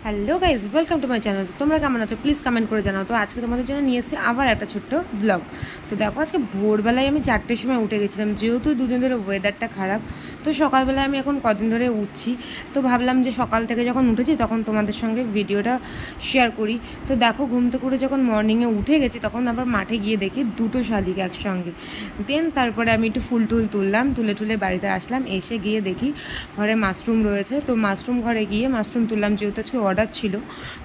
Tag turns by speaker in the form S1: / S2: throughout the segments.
S1: Hello guys, welcome to my channel. তো তোমরা কেমন আছো প্লিজ কমেন্ট করে জানাও। তো আজকে তোমাদের জন্য নিয়ে এসেছি আবার একটা ছোট্ট ব্লগ। তো দেখো, আজকে ভোরবেলায় আমি 4টের সময় উঠে গেছিলাম, যেহেতু দুদিন ধরে ওয়েদারটা খারাপ। তো সকালবেলায় আমি এখন কদিন ধরে উঠছি, তো ভাবলাম যে সকাল থেকে যখন উঠেছি তখন তোমাদের সঙ্গে ভিডিওটা শেয়ার করি। তো দেখো, ঘুম থেকে করে যখন মর্নিংয়ে উঠে গেছি তখন আবার মাঠে গিয়ে দেখি দুটো শালিক একসঙ্গে। দেন তারপরে আমি একটু ফুল টুল তুললাম, তুলে বাড়িতে আসলাম। এসে গিয়ে দেখি ঘরে মাশরুম রয়েছে, তো মাশরুম ঘরে গিয়ে মাশরুম তুললাম, যেহেতু আজকে অর্ডার ছিল।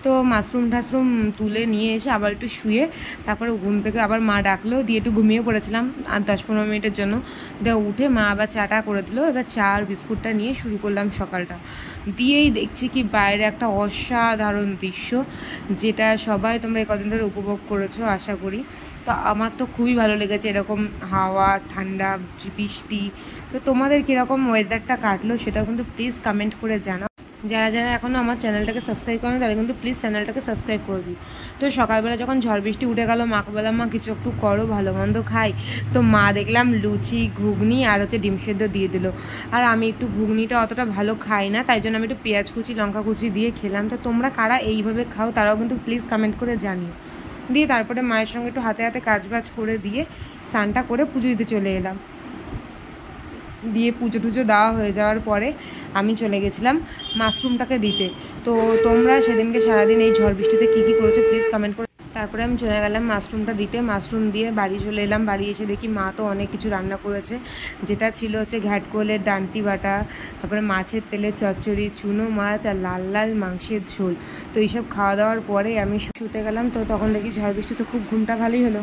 S1: তো মাশরুম টাশরুম তুলে নিয়ে এসে আবার একটু শুয়ে তারপরে ঘুম থেকে আবার মা ডাকলো, দিয়ে একটু ঘুমিয়ে পড়েছিলাম আর 10-15 মিনিটের জন্য। দিয়ে উঠে মা আবার চাটা করে দিল, এবার চা আর বিস্কুটটা নিয়ে শুরু করলাম সকালটা। দিয়েই দেখছি কি বাইরে একটা অসাধারণ দৃশ্য, যেটা সবাই তোমরা এই কদিন ধরে উপভোগ করেছো আশা করি। তো আমার তো খুবই ভালো লেগেছে এরকম হাওয়া, ঠান্ডা, বৃষ্টি। তো তোমাদের কীরকম ওয়েদারটা কাটলো সেটাও কিন্তু প্লিজ কমেন্ট করে জানাও। যারা যারা এখনও আমার চ্যানেলটাকে সাবস্ক্রাইব করেন তারা কিন্তু প্লিজ চ্যানেলটাকে সাবস্ক্রাইব করে দিই। তো সকালবেলা যখন ঝড় বৃষ্টি উঠে গেল, মাকে বললাম মা কিছু একটু করো, ভালো মন্দ খাই। তো মা দেখলাম লুচি, ঘুগনি আর ডিম সেদ্ধ দিয়ে দিল। আর আমি একটু ঘুগনিটা অতটা ভালো খাই না, তাই জন্য আমি একটু পেঁয়াজ কুচি, লঙ্কা কুচি দিয়ে খেলাম। তো তোমরা কারা এইভাবে খাও তারাও কিন্তু প্লিজ কমেন্ট করে জানিও। দিয়ে তারপরে মায়ের সঙ্গে একটু হাতে হাতে কাজবাজ করে দিয়ে স্নানটা করে পুজো দিতে চলে এলাম। দিয়ে পুজো টুজো দেওয়া হয়ে যাওয়ার পরে আমি চলে গেছিলাম মাশরুমটাকে দিতে। তো তোমরা সেদিনকে সারাদিন এই ঝড় বৃষ্টিতে কী কী করেছো প্লিজ কমেন্ট করে। তারপরে আমি চলে গেলাম মাশরুমটা দিতে, মাশরুম দিয়ে বাড়ি চলে এলাম। বাড়ি এসে দেখি মা তো অনেক কিছু রান্না করেছে, যেটা ছিল হচ্ছে ঘ্যাটকোলের ডান্টি বাটা, তারপরে মাছের তেলের চচ্চড়ি, চুনো মাছ আর লাল লাল মাংসের ঝোল। তো এইসব খাওয়া দাওয়ার পরে আমি শুতে গেলাম। তো তখন দেখি ঝড় বৃষ্টি, তো খুব ঘুমটা ভালোই হলো।